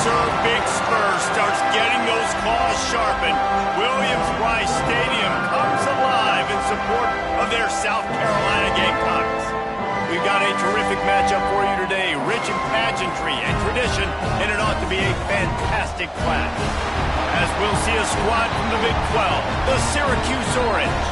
sir, Big Spur starts getting those claws sharpened. Williams-Brice Stadium comes alive in support of their South Carolina Gamecocks. We've got a terrific matchup for you today, rich in pageantry and tradition, and it ought to be a fantastic clash. As we'll see a squad from the Big 12, the Syracuse Orange,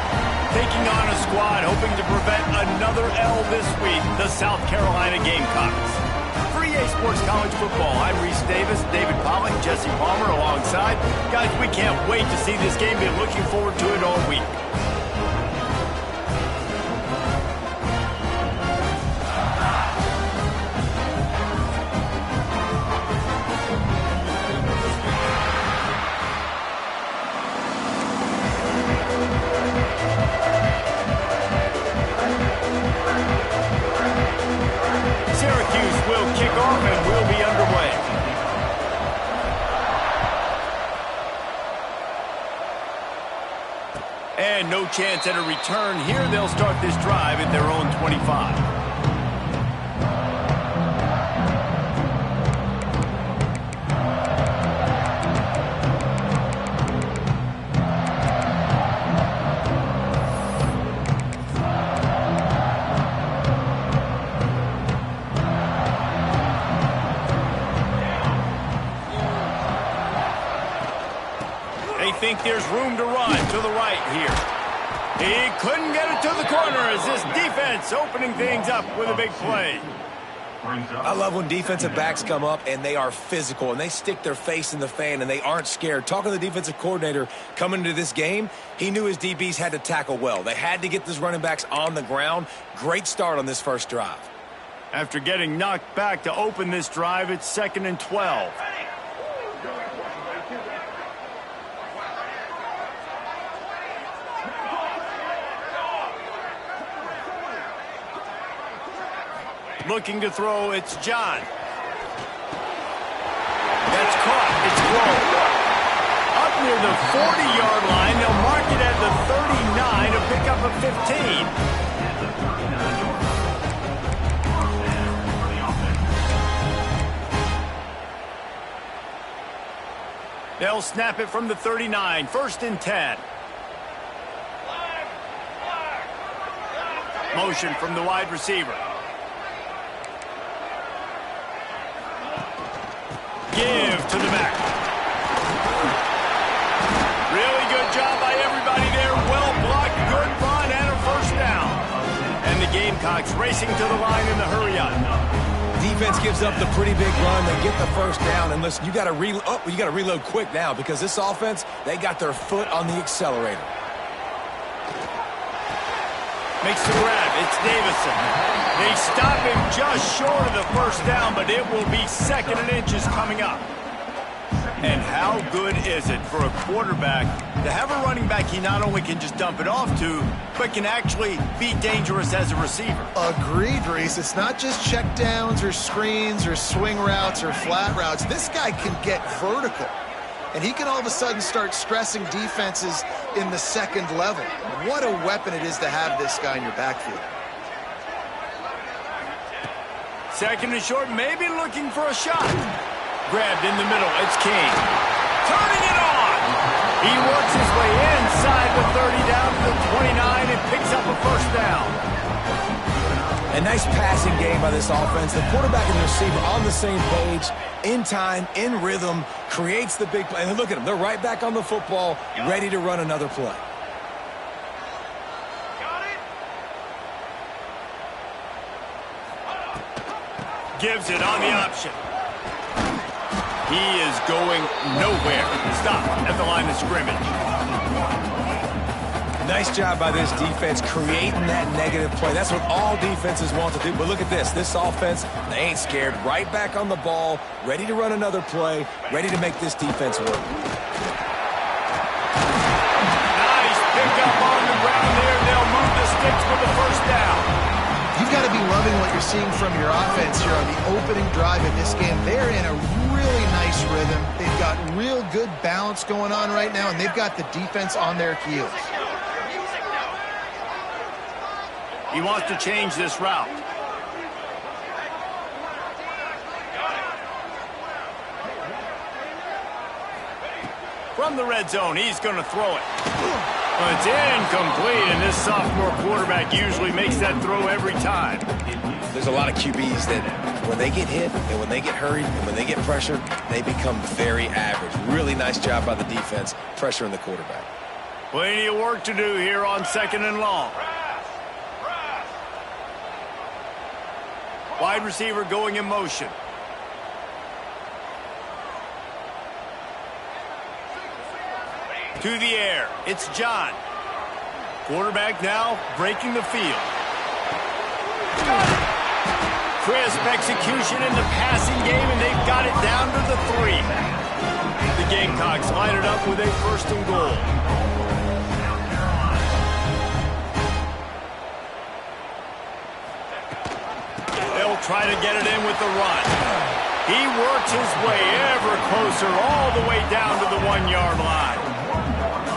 taking on a squad hoping to prevent another L this week, the South Carolina Gamecocks. For EA Sports College Football, I'm Reese Davis, David Pollock, Jesse Palmer alongside. Guys, we can't wait to see this game. Been looking forward to it all week. Syracuse will kick off and we'll be underway. And no chance at a return here. They'll start this drive at their own 25. They think there's room to run to the right here. He couldn't get it to the corner as this defense opening things up with a big play. I love when defensive backs come up and they are physical and they stick their face in the fan and they aren't scared. Talking to the defensive coordinator coming into this game, he knew his DBs had to tackle well. They had to get these running backs on the ground. Great start on this first drive. After getting knocked back to open this drive, it's 2nd and 12. Looking to throw, it's John. That's caught. It's thrown. Up near the 40-yard line, they'll mark it at the 39 to pick up a 15. They'll snap it from the 39, 1st and 10. Motion from the wide receiver. Give to the back. Really good job by everybody there. Well blocked, good run, and a 1st down. And the Gamecocks racing to the line in the hurry-up. Defense gives up the pretty big run. They get the 1st down. And listen, you got to reload quick now because this offense, they got their foot on the accelerator. Makes the grab. It's Davison. They stop him just short of the 1st down, but it will be 2nd and inches coming up. And how good is it for a quarterback to have a running back he not only can just dump it off to, but can actually be dangerous as a receiver? Agreed, Reese. It's not just check downs or screens or swing routes or flat routes. This guy can get vertical. And he can all of a sudden start stressing defenses in the 2nd level. What a weapon it is to have this guy in your backfield. 2nd and short, maybe looking for a shot. Grabbed in the middle, it's King. Turning it on! He works his way inside the 30 down to the 29 and picks up a 1st down. A nice passing game by this offense. The quarterback and the receiver on the same page, in time, in rhythm, creates the big play. And look at them. They're right back on the football, ready to run another play. Gives it on the option. He is going nowhere. Stop at the line of scrimmage. Nice job by this defense creating that negative play. That's what all defenses want to do. But look at this. This offense, they ain't scared. Right back on the ball, ready to run another play, ready to make this defense work. Nice pickup on the ground there. They'll move the sticks for the 1st down. You've got to be loving what you're seeing from your offense here on the opening drive in this game. They're in a really nice rhythm. They've got real good balance going on right now, and they've got the defense on their heels. He wants to change this route. From the red zone, he's going to throw it. Well, it's incomplete, and this sophomore quarterback usually makes that throw every time. There's a lot of QBs that when they get hit and when they get hurried and when they get pressured, they become very average. Really nice job by the defense, pressuring the quarterback. Plenty of work to do here on 2nd and long. Wide receiver going in motion. To the air, it's John. Quarterback now breaking the field. Crisp execution in the passing game, and they've got it down to the 3. The Gamecocks line it up with a 1st and goal. They'll try to get it in with the run. He works his way ever closer all the way down to the 1-yard line.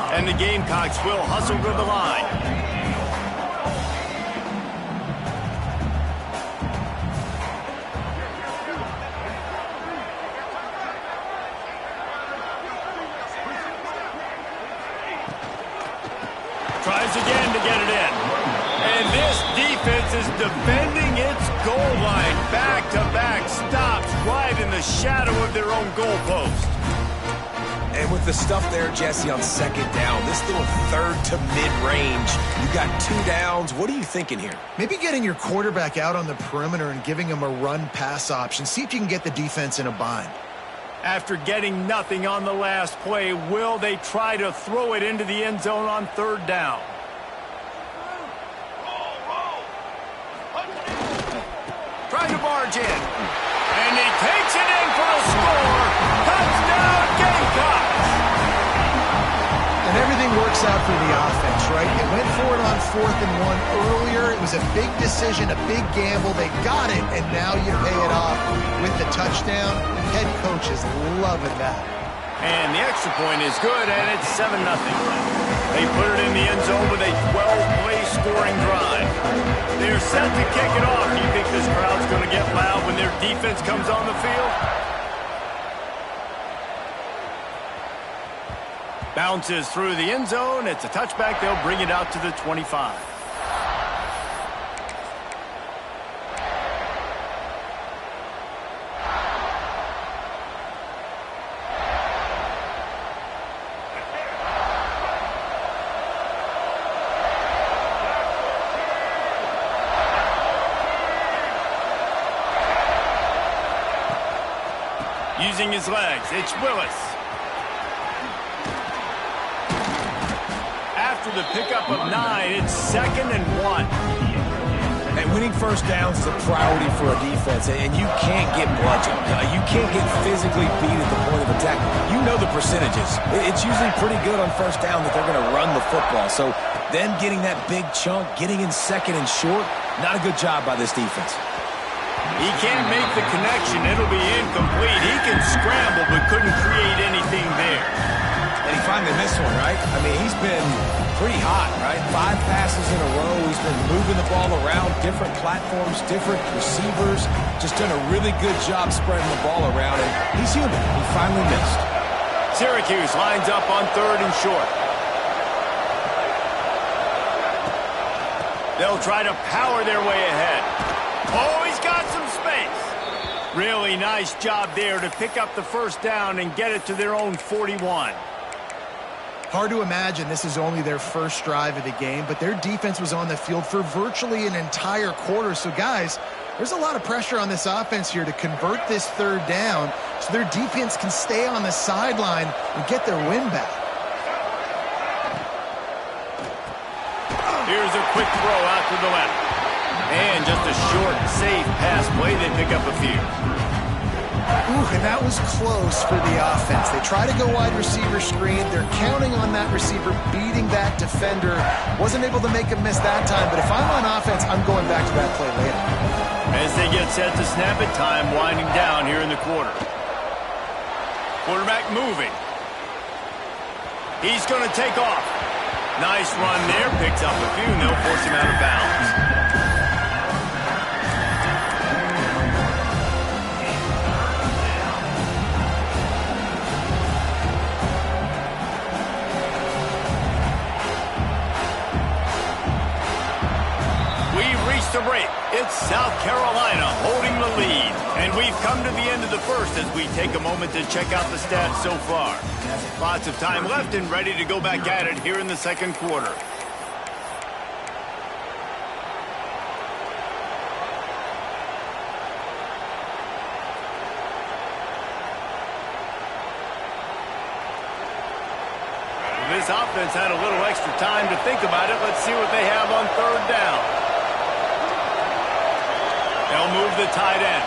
And the Gamecocks will hustle to the line. Tries again to get it in. And this defense is defending its goal line. Back-to-back stops right in the shadow of their own goalpost. And with the stuff there, Jesse, on 2nd down, this little 3rd to mid-range, you got 2 downs. What are you thinking here? Maybe getting your quarterback out on the perimeter and giving him a run-pass option. See if you can get the defense in a bind. After getting nothing on the last play, will they try to throw it into the end zone on 3rd down? Trying to barge in. And he takes it in for a score. Touchdown, Gamecocks! And everything works out for the offense, right? They went for it on 4th and 1 earlier. It was a big decision, a big gamble. They got it, and now you pay it off with the touchdown. Head coach is loving that. And the extra point is good, and it's 7-0. They put it in the end zone with a 12-play scoring drive. They're set to kick it off. Do you think this crowd's going to get loud when their defense comes on the field? Bounces through the end zone. It's a touchback. They'll bring it out to the 25. Using his legs, it's Willis. After the pickup of 9, it's 2nd and 1. And winning 1st downs is a priority for a defense, and you can't get bludgeoned. You can't get physically beat at the point of attack. You know the percentages. It's usually pretty good on 1st down that they're going to run the football. So them getting that big chunk, getting in 2nd and short, not a good job by this defense. He can't make the connection. It'll be incomplete. He can scramble, but couldn't create anything there. And he finally missed one, right? I mean, he's been pretty hot, right? 5 passes in a row. He's been moving the ball around, different platforms, different receivers. Just done a really good job spreading the ball around, and he's human. He finally missed. Syracuse lines up on 3rd and short. They'll try to power their way ahead. Oh, he's got some space. Really nice job there to pick up the 1st down and get it to their own 41. Hard to imagine this is only their 1st drive of the game, but their defense was on the field for virtually an entire quarter. So, guys, there's a lot of pressure on this offense here to convert this 3rd down so their defense can stay on the sideline and get their win back. Here's a quick throw out to the left. And just a short, safe pass play. They pick up a few. Ooh, and that was close for the offense. They try to go wide receiver screen. They're counting on that receiver beating that defender. Wasn't able to make a miss that time, but if I'm on offense, I'm going back to that play later. As they get set to snap it, time winding down here in the quarter. Quarterback moving. He's going to take off. Nice run there. Picks up a few, and they'll force him out of bounds. It's South Carolina holding the lead. And we've come to the end of the first as we take a moment to check out the stats so far. Lots of time left and ready to go back at it here in the second quarter. This offense had a little extra time to think about it. Let's see what they have on third down. They'll move the tight end.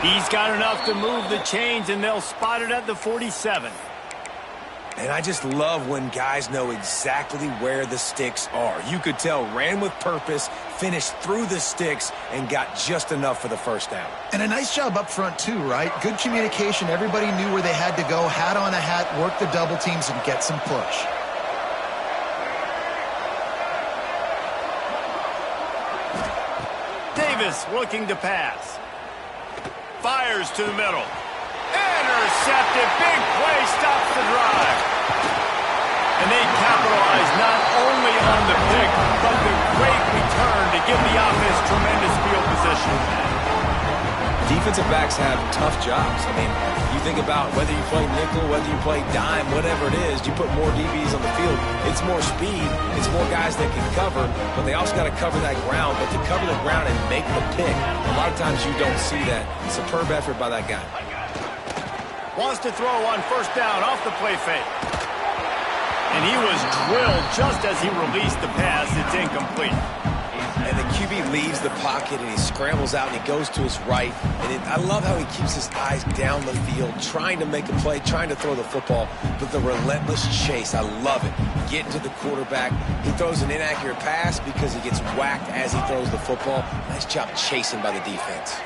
He's got enough to move the chains, and they'll spot it at the 47. And I just love when guys know exactly where the sticks are. You could tell ran with purpose, finished through the sticks, and got just enough for the first down. And a nice job up front, too, right? Good communication. Everybody knew where they had to go. Hat on a hat, work the double teams, and get some push. Davis looking to pass. Fires to the middle. Intercepted. Big play stops the drive. And they capitalize not only on the pick, but the great return to give the offense tremendous field position. Defensive backs have tough jobs. I mean, you think about whether you play nickel, whether you play dime, whatever it is, you put more DBs on the field. It's more speed. It's more guys that can cover, but they also got to cover that ground. But to cover the ground and make the pick, a lot of times you don't see that. Superb effort by that guy. Wants to throw on first down off the play fake. And he was drilled just as he released the pass. It's incomplete. And the QB leaves the pocket and he scrambles out and he goes to his right. And I love how he keeps his eyes down the field, trying to make a play, trying to throw the football, but the relentless chase. I love it. Getting to the quarterback. He throws an inaccurate pass because he gets whacked as he throws the football. Nice job chasing by the defense.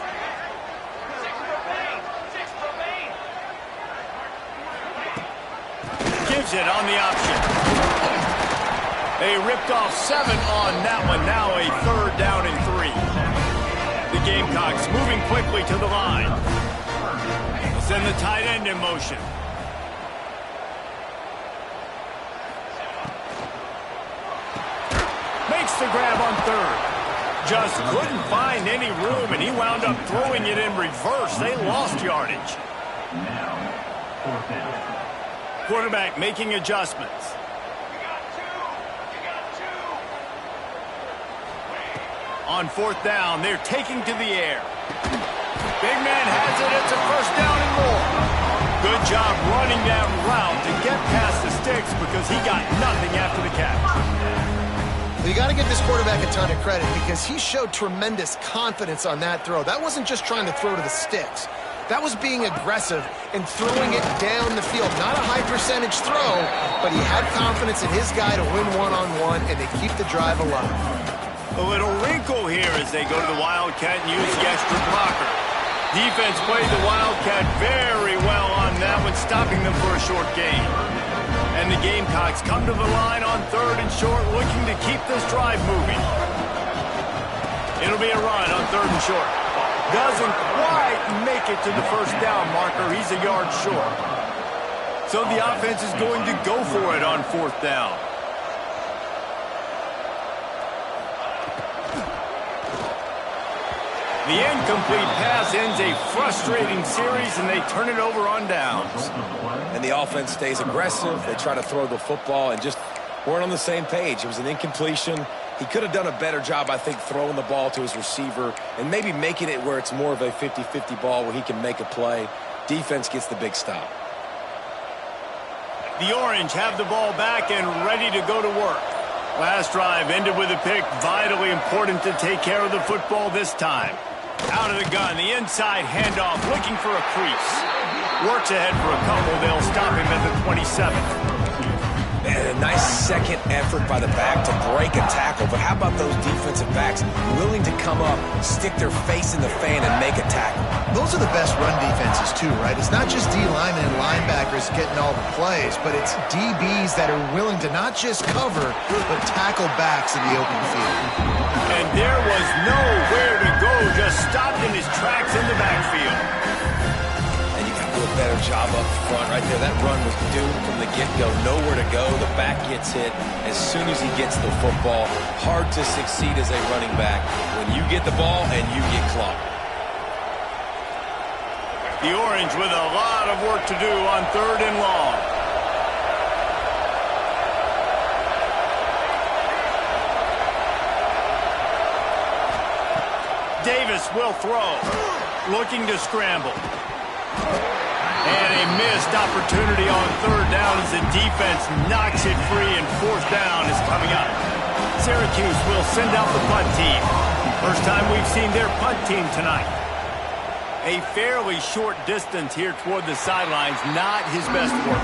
Gives it on the option. They ripped off 7 on that one. Now a third down and 3. The Gamecocks moving quickly to the line. They'll send the tight end in motion. Makes the grab on third. Just couldn't find any room, and he wound up throwing it in reverse. They lost yardage. Now, fourth down. Quarterback making adjustments. On fourth down, they're taking to the air. Big man has it. It's a first down and more. Good job running that route to get past the sticks because he got nothing after the catch. You got to give this quarterback a ton of credit because he showed tremendous confidence on that throw. That wasn't just trying to throw to the sticks. That was being aggressive and throwing it down the field. Not a high percentage throw, but he had confidence in his guy to win one-on-one and to keep the drive alive. A little wrinkle here as they go to the Wildcat and use the extra blocker. Defense played the Wildcat very well on that one, stopping them for a short gain. And the Gamecocks come to the line on third and short, looking to keep this drive moving. It'll be a run on third and short. Doesn't quite make it to the first down marker. He's a yard short. So the offense is going to go for it on fourth down. The incomplete pass ends a frustrating series, and they turn it over on downs. And the offense stays aggressive. They try to throw the football and just weren't on the same page. It was an incompletion. He could have done a better job, I think, throwing the ball to his receiver and maybe making it where it's more of a 50-50 ball where he can make a play. Defense gets the big stop. The Orange have the ball back and ready to go to work. Last drive ended with a pick. Vitally important to take care of the football this time. Out of the gun, the inside handoff, looking for a crease. Works ahead for a couple. They'll stop him at the 27. And a nice second effort by the back to break a tackle. But how about those defensive backs willing to come up, stick their face in the fan, and make a tackle? Those are the best run defenses, too, right? It's not just D linemen and linebackers getting all the plays, but it's DBs that are willing to not just cover, but tackle backs in the open field. And there was nowhere to go, just stopped in his tracks in the backfield. And you got a better job up front right there. That run was doomed from the get-go. Nowhere to go. The back gets hit as soon as he gets the football. Hard to succeed as a running back when you get the ball and you get clocked. The Orange with a lot of work to do on 3rd and long. Davis will throw. Looking to scramble. And a missed opportunity on 3rd down as the defense knocks it free, and 4th down is coming up. Syracuse will send out the punt team. First time we've seen their punt team tonight. A fairly short distance here toward the sidelines, not his best work.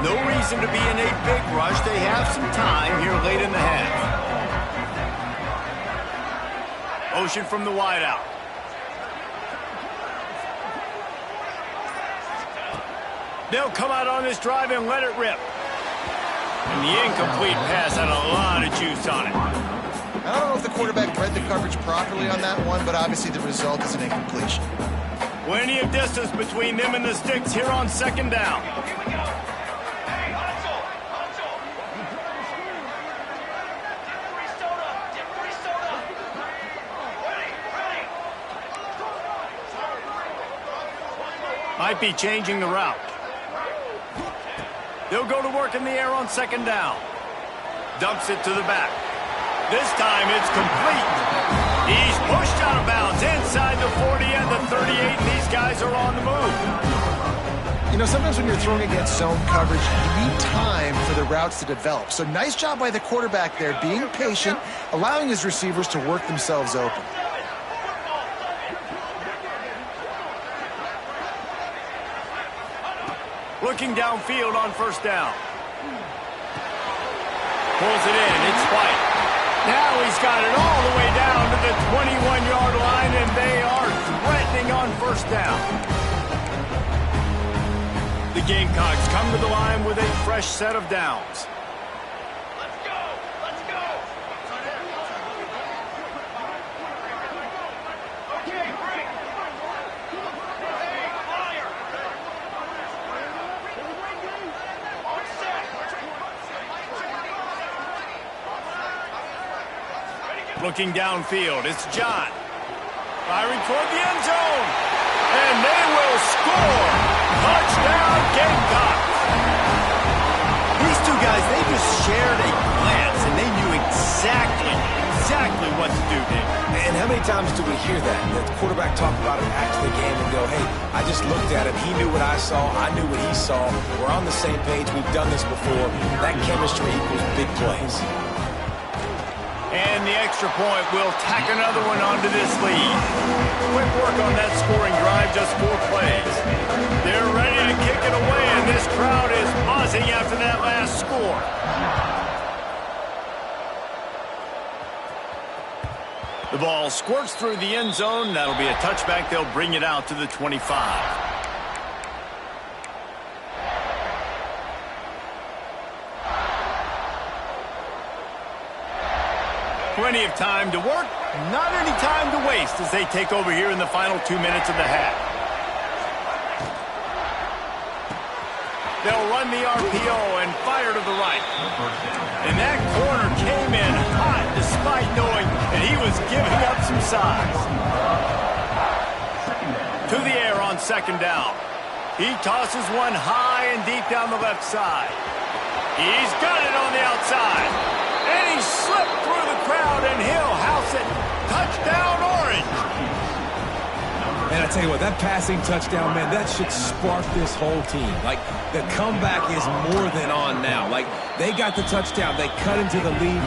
No reason to be in a big rush. They have some time here late in the half. Motion from the wideout. They'll come out on this drive and let it rip. And the incomplete pass had a lot of juice on it. I don't know if the quarterback read the coverage properly on that one, but obviously the result is an incompletion. Plenty of distance between them and the sticks here on 2nd down. Might be changing the route. They'll go to work in the air on 2nd down. Dumps it to the back. This time it's complete. He's pushed out of bounds inside the 40 and the 38, and these guys are on the move. You know, sometimes when you're throwing against zone coverage, you need time for the routes to develop. So nice job by the quarterback there, being patient, allowing his receivers to work themselves open. Looking downfield on 1st down. Pulls it in. It's White. Now he's got it all the way down to the 21-yard line, and they are threatening on 1st down. The Gamecocks come to the line with a fresh set of downs. Let's go! Let's go! Okay, break! Looking downfield, it's John. Firing toward the end zone. And they will score. Touchdown, Gamecocks. These two guys, they just shared a glance, and they knew exactly what to do, Dave. And how many times do we hear that? The quarterback talk about it after the game and go, hey, I just looked at him. He knew what I saw. I knew what he saw. We're on the same page. We've done this before. That chemistry equals big plays. And the extra point will tack another one onto this lead. Quick work on that scoring drive, just 4 plays. They're ready to kick it away, and this crowd is buzzing after that last score. The ball squirts through the end zone. That'll be a touchback. They'll bring it out to the 25. Plenty of time to work, not any time to waste as they take over here in the final 2 minutes of the half. They'll run the RPO and fire to the right. And that corner came in hot despite knowing that he was giving up some size. To the air on 2nd down. He tosses one high and deep down the left side. He's got it on the outside. And he slipped through the crowd, and he'll house it. Touchdown, Orange. Man, I tell you what, that passing touchdown, man, that should spark this whole team. Like, the comeback is more than on now. Like, they got the touchdown. They cut into the lead.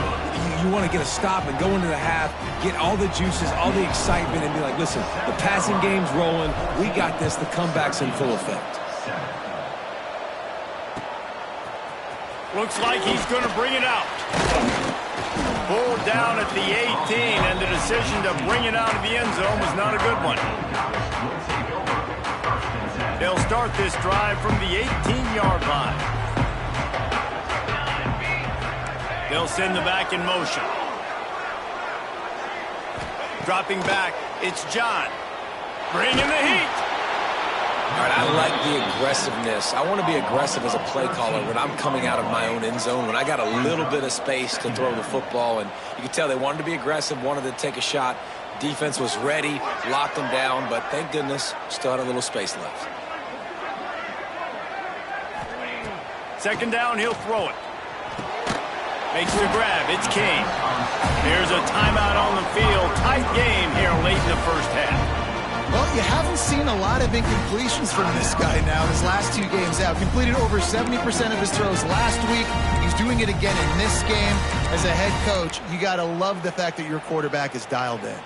You want to get a stop and go into the half, get all the juices, all the excitement, and be like, listen, the passing game's rolling. We got this. The comeback's in full effect. Looks like he's going to bring it out. Pulled down at the 18, and the decision to bring it out of the end zone was not a good one. They'll start this drive from the 18-yard line. They'll send the back in motion. Dropping back, it's John. Bringing the heat. All right, I like the aggressiveness. I want to be aggressive as a play caller when I'm coming out of my own end zone, when I got a little bit of space to throw the football. And you could tell they wanted to be aggressive, wanted to take a shot. Defense was ready, locked them down, but thank goodness, still had a little space left. Second down, he'll throw it. Makes the grab, it's King. Here's a timeout on the field. Tight game here late in the first half. Well, you haven't seen a lot of incompletions from this guy now his last 2 games out. Completed over 70% of his throws last week. He's doing it again in this game. As a head coach, you got to love the fact that your quarterback is dialed in.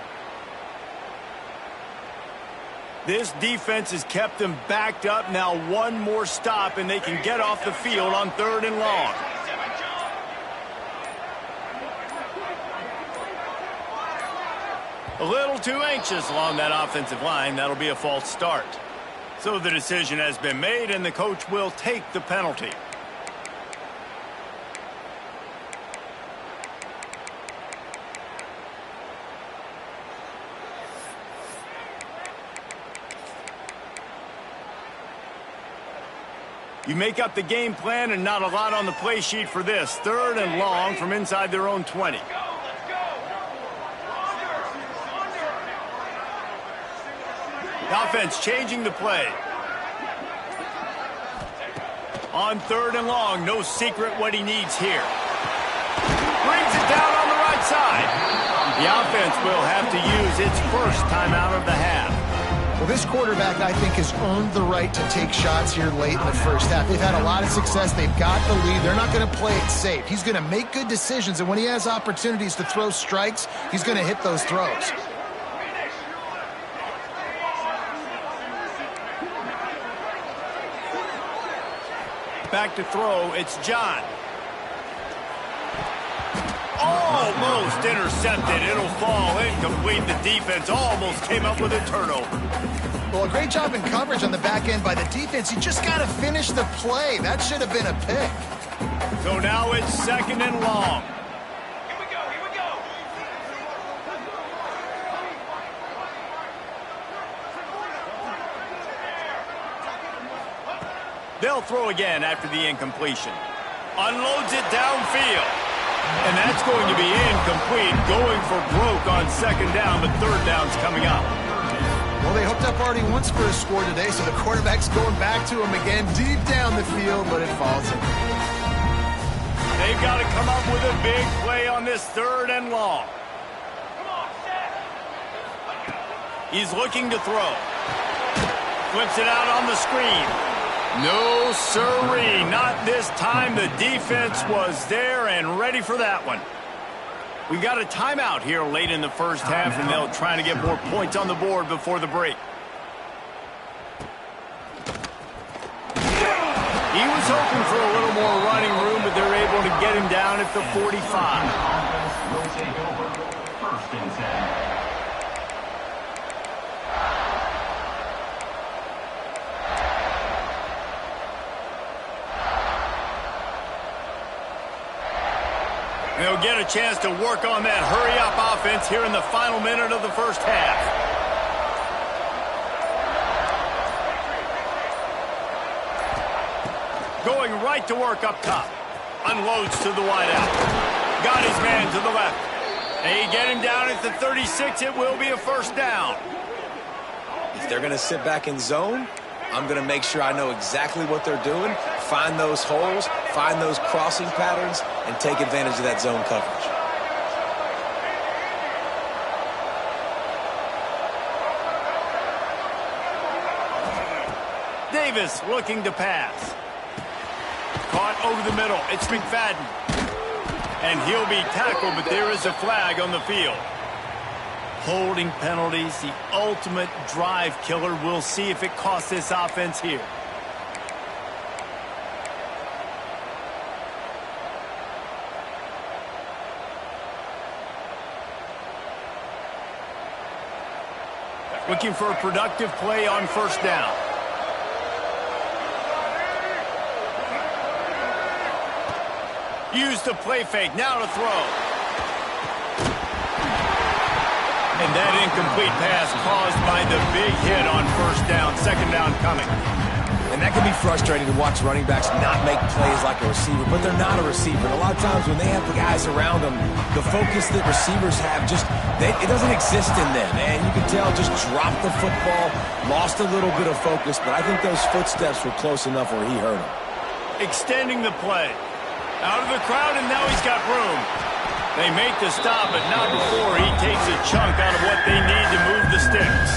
This defense has kept them backed up. Now one more stop, and they can get off the field on 3rd and long. A little too anxious along that offensive line. That'll be a false start. So the decision has been made, and the coach will take the penalty. You make up the game plan, and not a lot on the play sheet for this. 3rd and long from inside their own 20. The offense changing the play. On 3rd and long, no secret what he needs here. Brings it down on the right side. The offense will have to use its first timeout of the half. Well, this quarterback, I think, has earned the right to take shots here late in the first half. They've had a lot of success. They've got the lead. They're not going to play it safe. He's going to make good decisions, and when he has opportunities to throw strikes, he's going to hit those throws. Back to throw, it's John. Almost intercepted. It'll fall incomplete. The defense almost came up with a turnover. Well, a great job in coverage on the back end by the defense. You just got to finish the play. That should have been a pick. So now it's 2nd and long. Here we go. They'll throw again after the incompletion. Unloads it downfield. And that's going to be incomplete. Going for broke on 2nd down, but 3rd down's coming up. Well, they hooked up already once for a score today, so the quarterback's going back to him again deep down the field, but it falls in. They've got to come up with a big play on this 3rd and long. He's looking to throw. Flips it out on the screen. No, sirree, not this time. The defense was there and ready for that one. We've got a timeout here late in the first half, and they'll try to get more points on the board before the break. He was hoping for a little more running room, but they're able to get him down at the 45. Will take over 1st and 10. They'll get a chance to work on that hurry-up offense here in the final minute of the first half. Going right to work up top. Unloads to the wideout. Got his man to the left. They get him down at the 36. It will be a 1st down. If they're going to sit back in zone, I'm going to make sure I know exactly what they're doing, find those holes, find those crossing patterns, and take advantage of that zone coverage. Davis looking to pass. Caught over the middle. It's McFadden. And he'll be tackled, but there is a flag on the field. Holding penalties, the ultimate drive killer. We'll see if it costs this offense here. Looking for a productive play on 1st down. Use the play fake. Now to throw. And that incomplete pass caused by the big hit on first down, second down coming. And that can be frustrating to watch running backs not make plays like a receiver, but they're not a receiver. And a lot of times when they have the guys around them, the focus that receivers have it doesn't exist in them. And you can tell just dropped the football, lost a little bit of focus, but I think those footsteps were close enough where he hurt him. Extending the play. Out of the crowd, and now he's got room. They make the stop, but not before he takes a chunk out of what they need to move the sticks.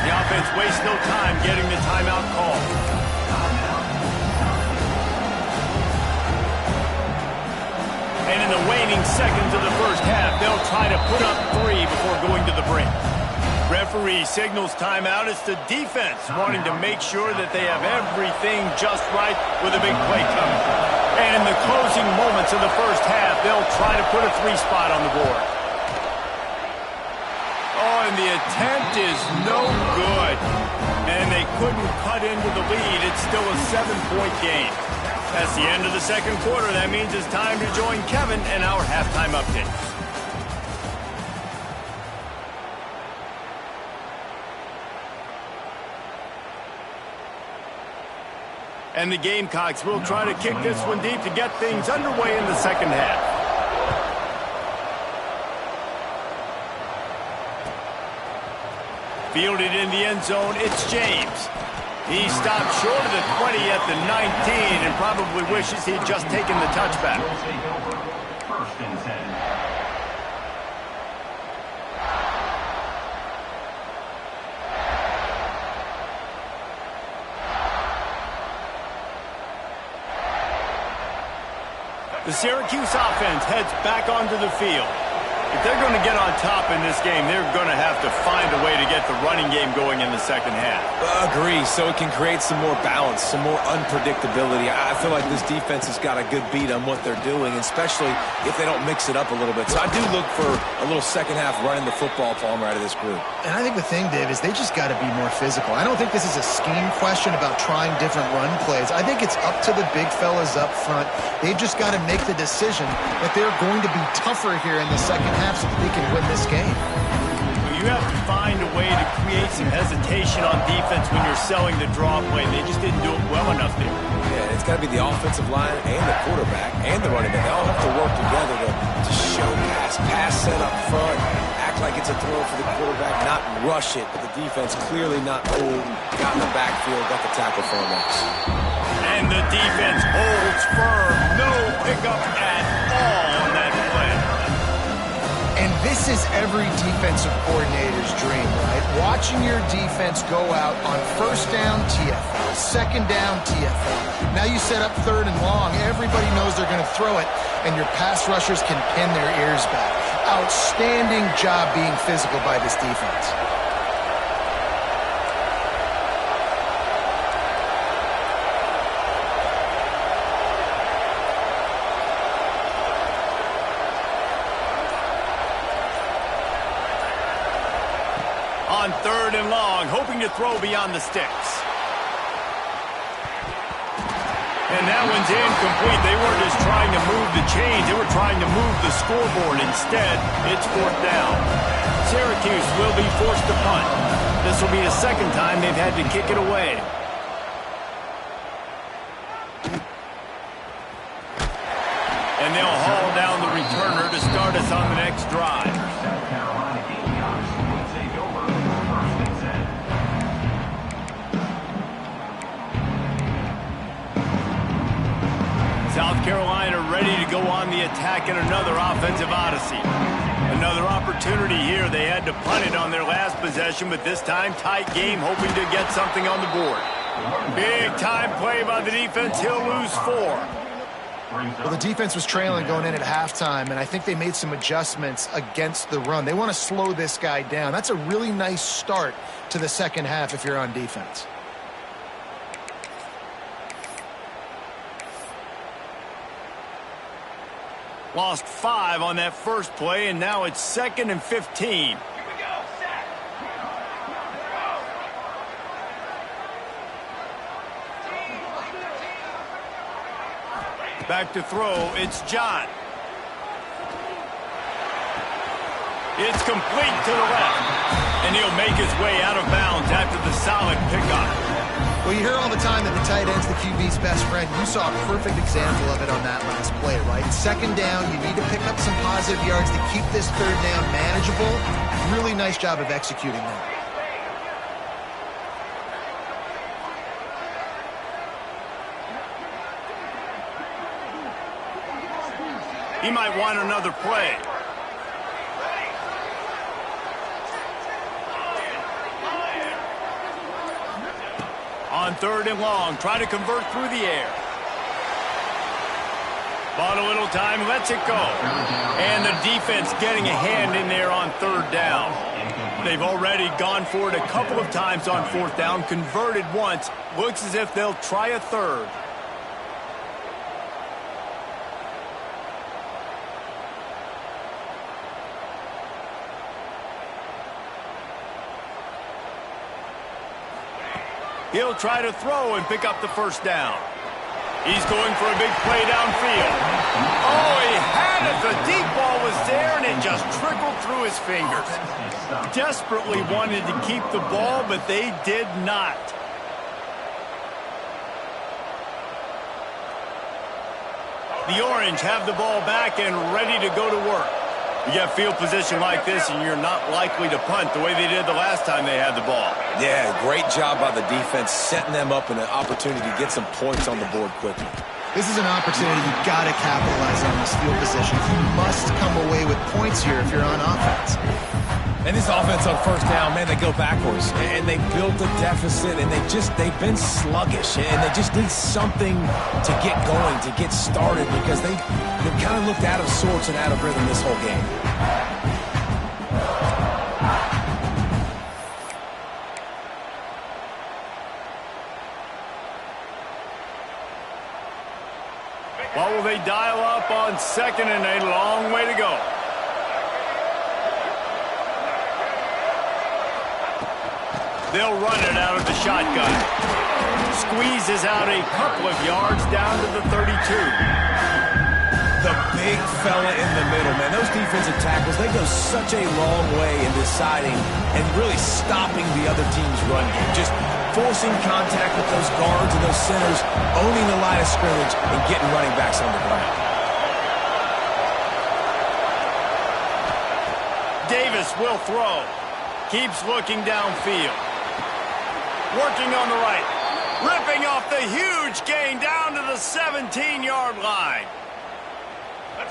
The offense wastes no time getting the timeout call. And in the waning seconds of the first half, they'll try to put up 3 before going to the break. Referee signals timeout. It's the defense wanting to make sure that they have everything just right with a big play coming. And in the closing moments of the first half, they'll try to put a 3 spot on the board. Oh, and the attempt is no good. And they couldn't cut into the lead. It's still a 7-point game. That's the end of the second quarter. That means it's time to join Kevin and our halftime update. And the Gamecocks will try to kick this one deep to get things underway in the second half. Fielded in the end zone, it's James. He stopped short of the 20 at the 19 and probably wishes he'd just taken the touchback. First and 10. The Syracuse offense heads back onto the field. If they're going to get on top in this game, they're going to have to find a way to get the running game going in the second half. Agree, so it can create some more balance, some more unpredictability. I feel like this defense has got a good beat on what they're doing, especially if they don't mix it up a little bit. So I do look for a little second half running the football Palmer out of this group. And I think the thing, Dave, is they just got to be more physical. I don't think this is a scheme question about trying different run plays. I think it's up to the big fellas up front. They've just got to make the decision that they're going to be tougher here in the second half so that they can win this game. You have to find a way to create some hesitation on defense when you're selling the draw play. They just didn't do it well enough there. Yeah, it's got to be the offensive line and the quarterback and the running back. They all have to work together to show pass set up front, act like it's a throw for the quarterback, not rush it. But the defense clearly not cool. Got in the backfield, got the tackle for him next. And the defense holds firm. No pickup at all on that play. And this is every defensive coordinator's dream, right? Watching your defense go out on first down, TFL, second down, TFL. Now you set up third and long. Everybody knows they're going to throw it, and your pass rushers can pin their ears back. Outstanding job being physical by this defense. On third and long, hoping to throw beyond the sticks. And that one's incomplete. They weren't just trying to move the chains. They were trying to move the scoreboard. Instead, it's fourth down. Syracuse will be forced to punt. This will be the second time they've had to kick it away. And they'll haul down the returner to start us on the next drive. South Carolina Gamecocks will take over first and 10. South Carolina ready to go on the attack in another offensive odyssey. Another opportunity here. They had to punt it on their last possession, but this time tight game, hoping to get something on the board. Big time play by the defense. He'll lose 4. Well, the defense was trailing going in at halftime, and I think they made some adjustments against the run. They want to slow this guy down. That's a really nice start to the second half if you're on defense. Lost 5 on that first play, and now it's 2nd and 15. Here we go, set. Back to throw, it's John. It's complete to the left. And he'll make his way out of bounds after the solid pickup. Well, you hear all the time that the tight end's the QB's best friend. You saw a perfect example of it on that last play, right? Second down, you need to pick up some positive yards to keep this third down manageable. Really nice job of executing that. He might want another play. On third and long, try to convert through the air. Bought a little time, lets it go. And the defense getting a hand in there on third down. They've already gone for it a couple of times on fourth down, converted once. Looks as if they'll try a third. He'll try to throw and pick up the first down. He's going for a big play downfield. Oh, he had it. The deep ball was there, and it just trickled through his fingers. Desperately wanted to keep the ball, but they did not. The Orange have the ball back and ready to go to work. You get field position like this, and you're not likely to punt the way they did the last time they had the ball. Yeah, great job by the defense, setting them up in an opportunity to get some points on the board quickly. This is an opportunity you've got to capitalize on this field position. You must come away with points here if you're on offense. And this offense on first down, man, they go backwards. And they built a deficit, and they've been sluggish. And they just need something to get going, to get started, because they've kind of looked out of sorts and out of rhythm this whole game. What will they dial up on second and a long way to go? They'll run it out of the shotgun. Squeezes out a couple of yards down to the 32. The big fella in the middle, man. Those defensive tackles, they go such a long way in deciding and really stopping the other team's run game. Just forcing contact with those guards and those centers, owning the line of scrimmage, and getting running backs on the ground. Davis will throw. Keeps looking downfield. Working on the right. Ripping off the huge gain down to the 17-yard line.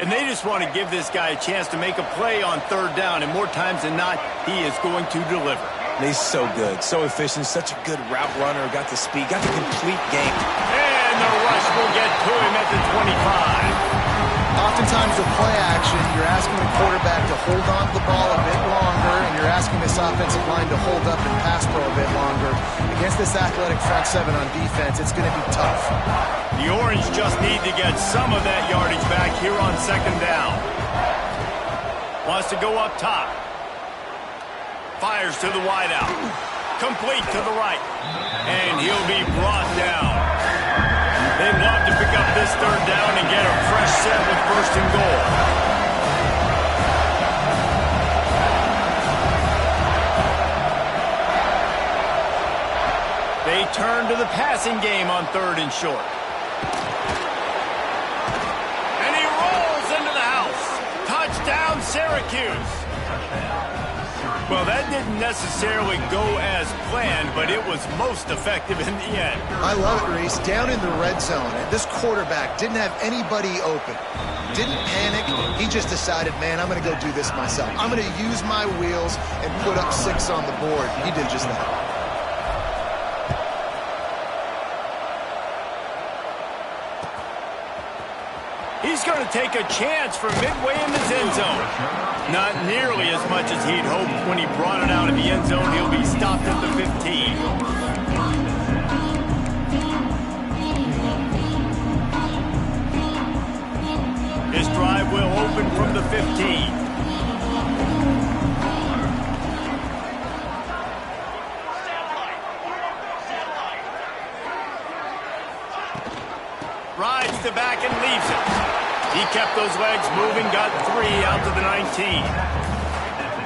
And they just want to give this guy a chance to make a play on third down, and more times than not, he is going to deliver. He's so good, so efficient, such a good route runner, got the speed, got the complete game. And the rush will get to him at the 25. Oftentimes with play action, you're asking the quarterback to hold on to the ball a bit longer, and you're asking this offensive line to hold up and pass pro a bit longer. Against this athletic front seven on defense, it's going to be tough. The Orange just need to get some of that yardage back here on second down. Wants to go up top. Fires to the wideout. Complete to the right. And he'll be brought down. They'd love to pick up this third down and get a fresh set with first and goal. They turn to the passing game on third and short. And he rolls into the house. Touchdown, Syracuse. Well, that didn't necessarily go as planned, but it was most effective in the end. I love it, Reese. Down in the red zone, this quarterback didn't have anybody open. Didn't panic. He just decided, man, I'm going to go do this myself. I'm going to use my wheels and put up 6 on the board. He did just that. He's going to take a chance from midway in his end zone. Not nearly as much as he'd hoped when he brought it out of the end zone. He'll be stopped at the 15. His drive will open from the 15. Rides the back and leaves it. He kept those legs moving, got 3 out to the 19.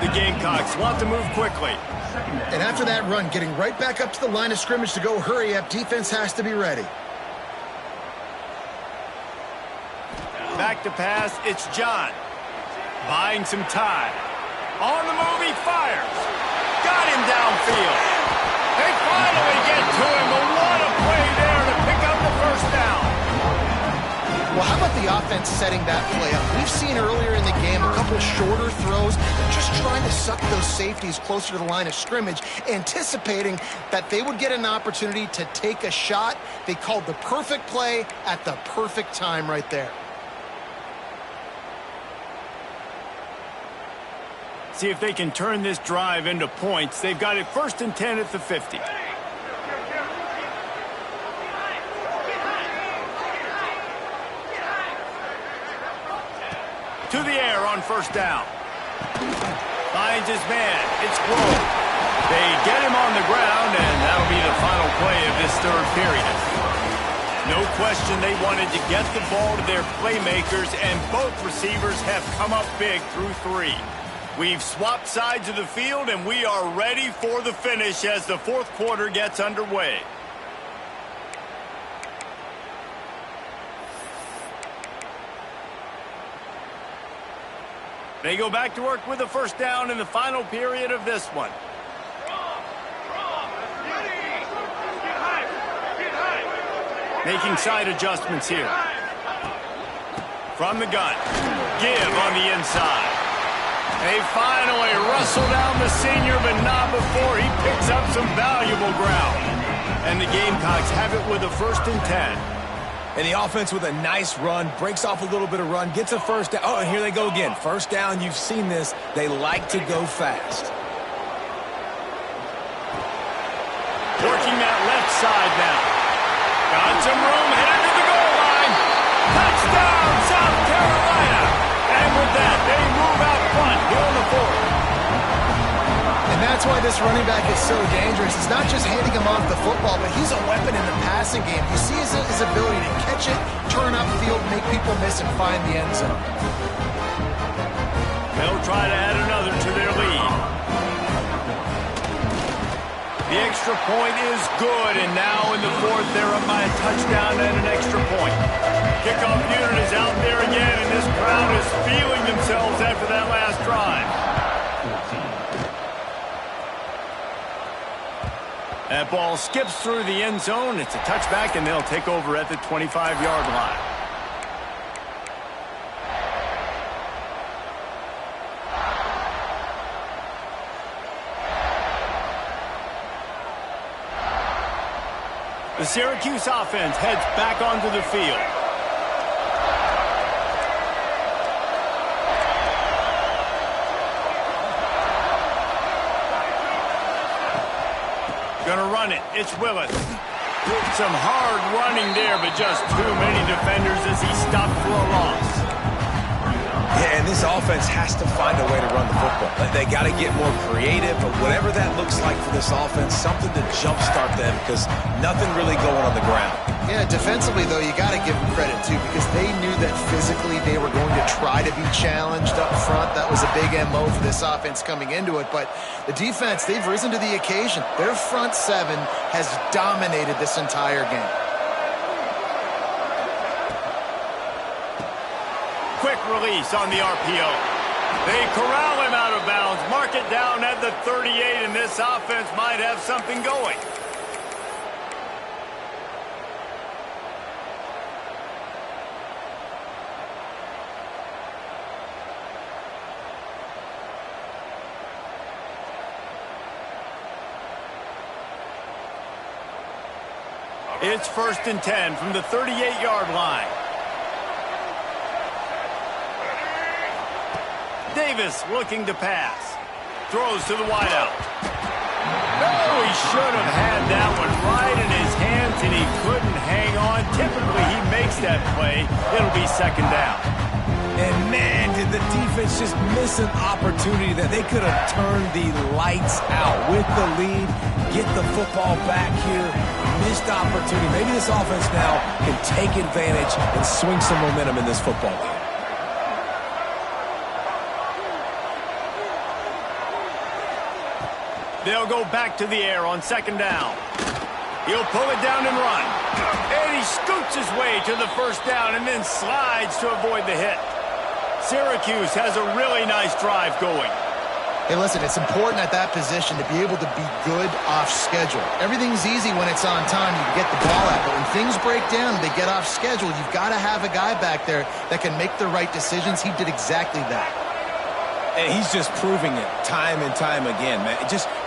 The Gamecocks want to move quickly. And after that run, getting right back up to the line of scrimmage to go hurry up, defense has to be ready. Back to pass, it's John. Buying some time. On the move, he fires. Got him downfield. They finally get to him, but what a play there to pick up the first down. Well, how about the offense setting that play up? We've seen earlier in the game a couple shorter throws, just trying to suck those safeties closer to the line of scrimmage, anticipating that they would get an opportunity to take a shot. They called the perfect play at the perfect time right there. See if they can turn this drive into points. They've got it 1st and 10 at the 50. To the air on 1st down. Finds his man. It's Grove. They get him on the ground, and that'll be the final play of this 3rd period. No question they wanted to get the ball to their playmakers, and both receivers have come up big through 3. We've swapped sides of the field, and we are ready for the finish as the 4th quarter gets underway. They go back to work with a 1st down in the final period of this one. Making side adjustments here. From the gun. Give on the inside. They finally wrestle down the senior, but not before he picks up some valuable ground. And the Gamecocks have it with a 1st and 10. And the offense with a nice run, breaks off a little bit of run, gets a 1st down. Oh, and here they go again. 1st down, you've seen this. They like to go fast. Working that left side now. Got some room, headed to the goal line. Touchdown, South Carolina. And with that, they move out front here in the 4th. And that's why this running back is so dangerous. It's not just handing him off the football, but he's a weapon in the passing game. You see his ability to catch it, turn upfield, make people miss, and find the end zone. They'll try to add another to their lead. The extra point is good, and now in the 4th, they're up by a touchdown and an extra point. Kickoff unit is out there again, and this crowd is feeling themselves after that last drive. That ball skips through the end zone. It's a touchback, and they'll take over at the 25-yard line. The Syracuse offense heads back onto the field. Gonna run it. It's Willis. Some hard running there, but just too many defenders as he stopped for a loss. Yeah, and this offense has to find a way to run the football. They got to get more creative, but whatever that looks like for this offense, something to jumpstart them because nothing really going on the ground. Yeah, defensively, though, you got to give them credit, too, because they knew that physically they were going to try to be challenged up front. That was a big MO for this offense coming into it. But the defense, they've risen to the occasion. Their front 7 has dominated this entire game. Quick release on the RPO. They corral him out of bounds, mark it down at the 38, and this offense might have something going. It's 1st and 10 from the 38-yard line. Davis looking to pass. Throws to the wideout. Oh, he should have had that one right in his hands, and he couldn't hang on. Typically, he makes that play. It'll be 2nd down. And, man, did the defense just miss an opportunity that they could have turned the lights out with the lead, get the football back here. Missed opportunity. Maybe this offense now can take advantage and swing some momentum in this football game. They'll go back to the air on second down. He'll pull it down and run. And he scoots his way to the first down and then slides to avoid the hit. Syracuse has a really nice drive going. Hey, listen, it's important at that position to be able to be good off schedule. Everything's easy when it's on time. You can get the ball out. But when things break down and they get off schedule, you've got to have a guy back there that can make the right decisions. He did exactly that. And he's just proving it time and time again, man.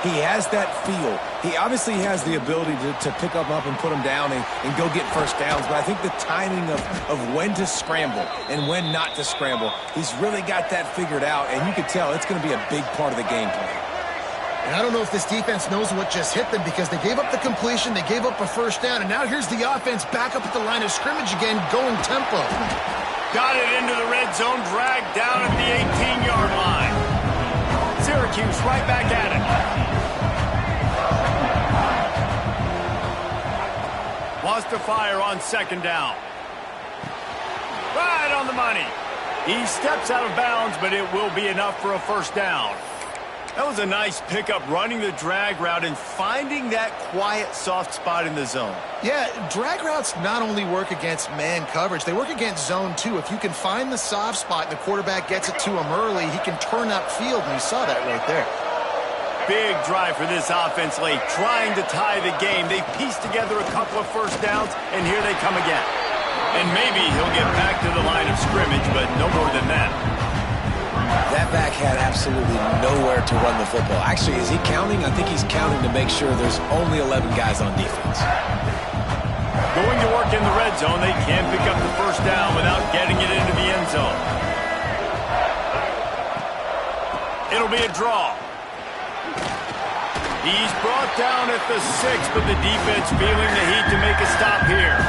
He has that feel. He obviously has the ability to pick up and put him down and go get first downs. But I think the timing of when to scramble and when not to scramble, he's really got that figured out. And you can tell it's going to be a big part of the game plan. And I don't know if this defense knows what just hit them because they gave up the completion, they gave up a first down, and now here's the offense back up at the line of scrimmage again, going tempo. Got it into the red zone, dragged down at the 18-yard line. Syracuse right back at it. Wants to fire on second down. Right on the money. He steps out of bounds, but it will be enough for a first down. That was a nice pickup, running the drag route and finding that quiet, soft spot in the zone. Yeah, drag routes not only work against man coverage, they work against zone too. If you can find the soft spot and the quarterback gets it to him early, he can turn upfield, and you saw that right there. Big drive for this offense late, trying to tie the game. They pieced together a couple of first downs, and here they come again. And maybe he'll get back to the line of scrimmage, but no more than that. That back had absolutely nowhere to run the football. Actually, is he counting? I think he's counting to make sure there's only 11 guys on defense. Going to work in the red zone, they can't pick up the first down without getting it into the end zone. It'll be a draw. He's brought down at the 6, but the defense feeling the heat to make a stop here.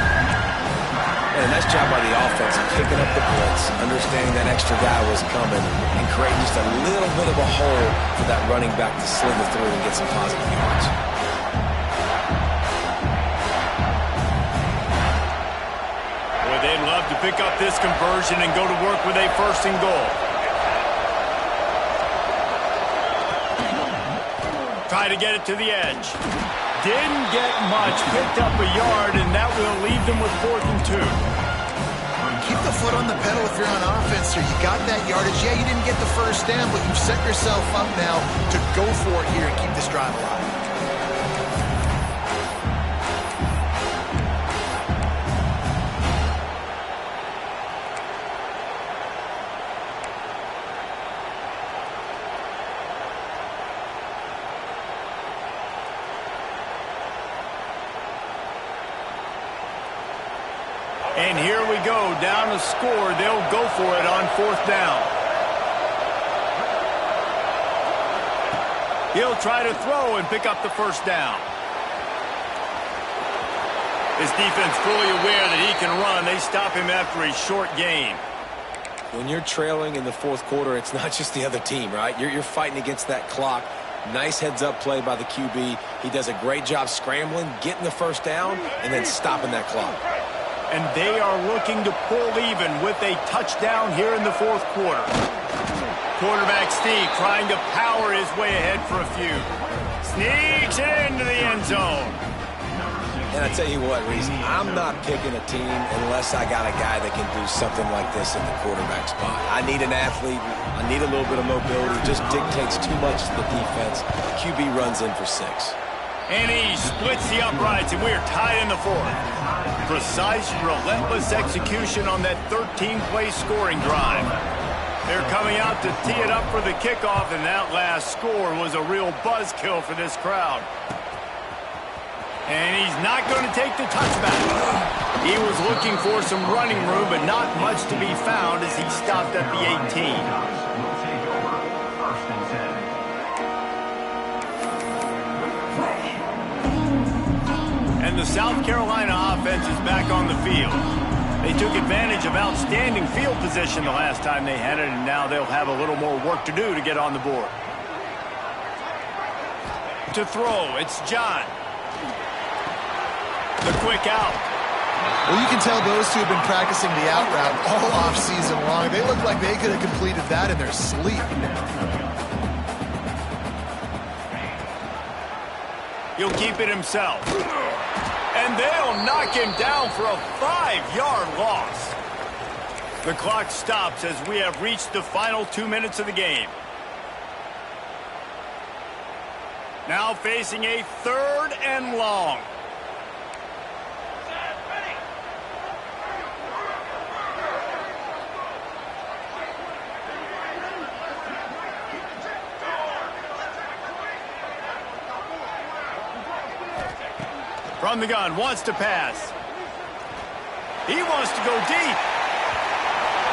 And nice job by the offense, picking up the blitz, understanding that extra guy was coming, and creating just a little bit of a hole for that running back to slither through and get some positive yards. Boy, they'd love to pick up this conversion and go to work with a first and goal. Try to get it to the edge. Didn't get much, picked up a yard, and that will leave them with 4th and 2. Keep the foot on the pedal if you're on offense here. You got that yardage. Yeah, you didn't get the first down, but you've set yourself up now to go for it here and keep this drive alive. And here we go, down to score. They'll go for it on 4th down. He'll try to throw and pick up the first down. His defense fully aware that he can run. They stop him after a short gain. When you're trailing in the 4th quarter, it's not just the other team, right? You're fighting against that clock. Nice heads-up play by the QB. He does a great job scrambling, getting the first down, and then stopping that clock. And they are looking to pull even with a touchdown here in the 4th quarter. Quarterback Steve trying to power his way ahead for a few. Sneaks it into the end zone. And I tell you what, Reese, I'm not picking a team unless I got a guy that can do something like this at the quarterback spot. I need an athlete. I need a little bit of mobility. Just dictates too much to the defense. QB runs in for 6. And he splits the uprights, and we are tied in the 4th. Precise, relentless execution on that 13-play scoring drive. They're coming out to tee it up for the kickoff, and that last score was a real buzzkill for this crowd. And he's not going to take the touchback. He was looking for some running room, but not much to be found as he stopped at the 18. And the South Carolina offense is back on the field. They took advantage of outstanding field position the last time they had it, and now they'll have a little more work to do to get on the board. To throw, it's John. The quick out. Well, you can tell those two have been practicing the out route all off-season long. They look like they could have completed that in their sleep. He'll keep it himself. And they'll knock him down for a 5-yard loss. The clock stops as we have reached the final 2 minutes of the game. Now facing a 3rd and long. From the gun, wants to pass. He wants to go deep.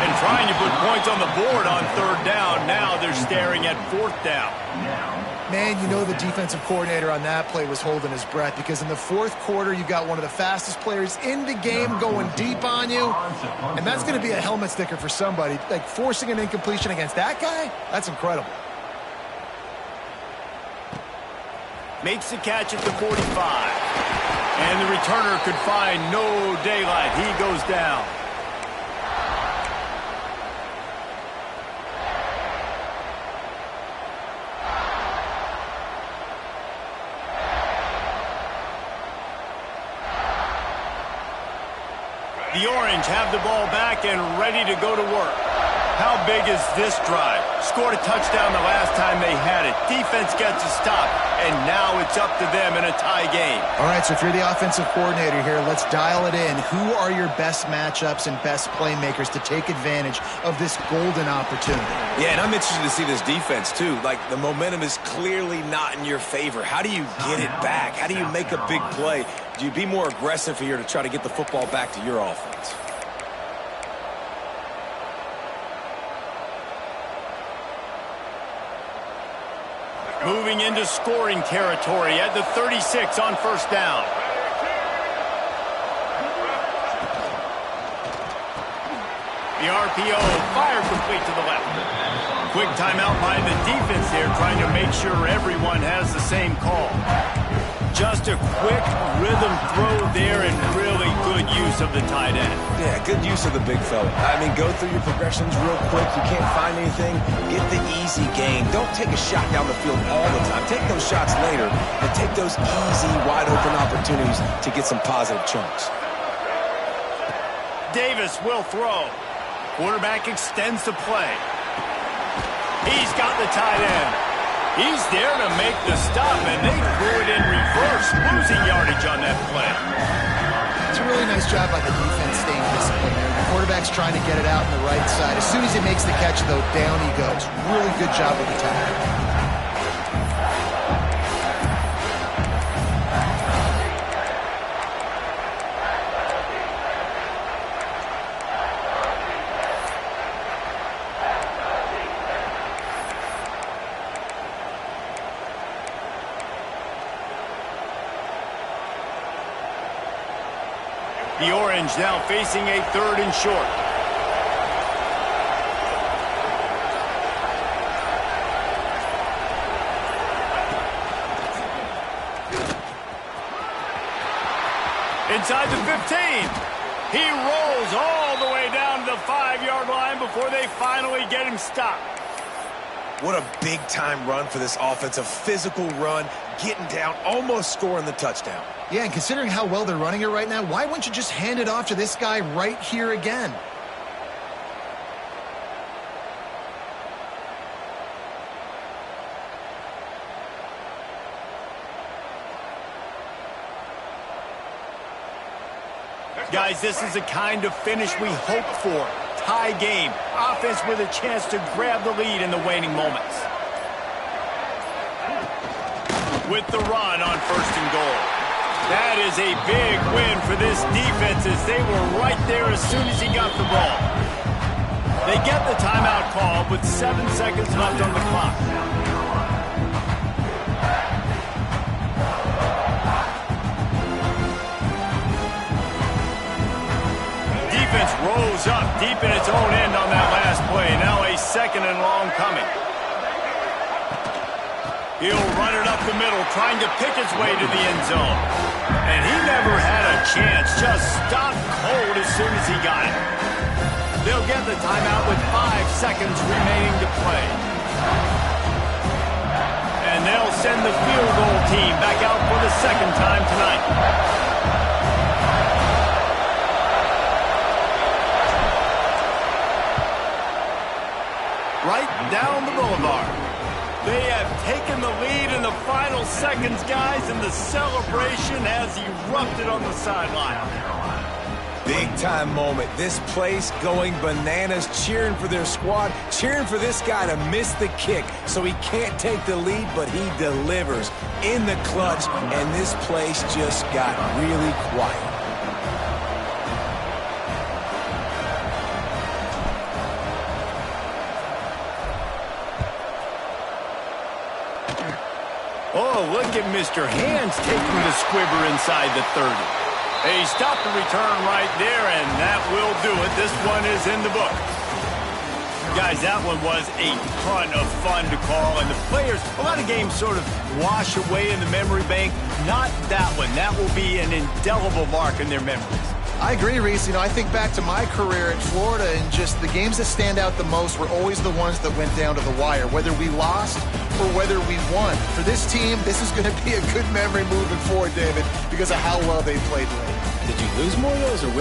And trying to put points on the board on 3rd down. Now they're staring at 4th down. Man, you know the defensive coordinator on that play was holding his breath, because in the 4th quarter, you got one of the fastest players in the game going deep on you. And that's going to be a helmet sticker for somebody. Like, forcing an incompletion against that guy, that's incredible. Makes the catch at the 45. And the returner could find no daylight. He goes down. The Orange have the ball back and ready to go to work. How big is this drive? Scored a touchdown the last time they had it. Defense gets a stop, and now it's up to them in a tie game. All right, so if you're the offensive coordinator here, let's dial it in. Who are your best matchups and best playmakers to take advantage of this golden opportunity? Yeah, and I'm interested to see this defense, too. Like, the momentum is clearly not in your favor. How do you get it back? How do you make a big play? Do you be more aggressive here to try to get the football back to your offense? Moving into scoring territory at the 36 on 1st down. The RPO fired complete to the left. Quick timeout by the defense there, trying to make sure everyone has the same call. Just a quick rhythm throw there, and really good use of the tight end. Yeah, good use of the big fella. I mean, go through your progressions real quick. You can't find anything, get the easy gain. Don't take a shot down the field all the time. Take those shots later, and take those easy, wide-open opportunities to get some positive chunks. Davis will throw. Quarterback extends the play. He's got the tight end. He's there to make the stop, and they threw it in reverse, losing yardage on that play. It's a really nice job by the defense staying disciplined there. The quarterback's trying to get it out on the right side. As soon as he makes the catch, though, down he goes. Really good job with the tackle. The Orange now facing a 3rd and short. Inside the 15. He rolls all the way down to the 5-yard line before they finally get him stopped. What a big-time run for this offense. A physical run, getting down, almost scoring the touchdown. Yeah, and considering how well they're running it right now, why wouldn't you just hand it off to this guy right here again? Guys, this is the kind of finish we hope for. Tie game. Offense with a chance to grab the lead in the waning moments. With the run on 1st and goal. That is a big win for this defense, as they were right there as soon as he got the ball. They get the timeout call with 7 seconds left on the clock. Defense rose up deep in its own end on that last play. Now a 2nd and long coming. He'll run it up the middle, trying to pick his way to the end zone. And he never had a chance, just stopped cold as soon as he got it. They'll get the timeout with 5 seconds remaining to play. And And they'll send the field goal team back out for the second time tonight. Right down the boulevard. They have taken the lead in the final seconds, guys, and the celebration has erupted on the sideline. Big-time moment. This place going bananas, cheering for their squad, cheering for this guy to miss the kick so he can't take the lead, but he delivers in the clutch, and this place just got really quiet. Oh, look at Mr. Hands taking the squibber inside the 30. He stopped the return right there, and that will do it. This one is in the book. Guys, that one was a ton of fun to call, and the players, a lot of games sort of wash away in the memory bank. Not that one. That will be an indelible mark in their memories. I agree, Reese. I think back to my career at Florida, and just the games that stand out the most were always the ones that went down to the wire, whether we lost or whether we won. For this team, this is going to be a good memory moving forward, David, because of how well they played late. Did you lose more of those or win?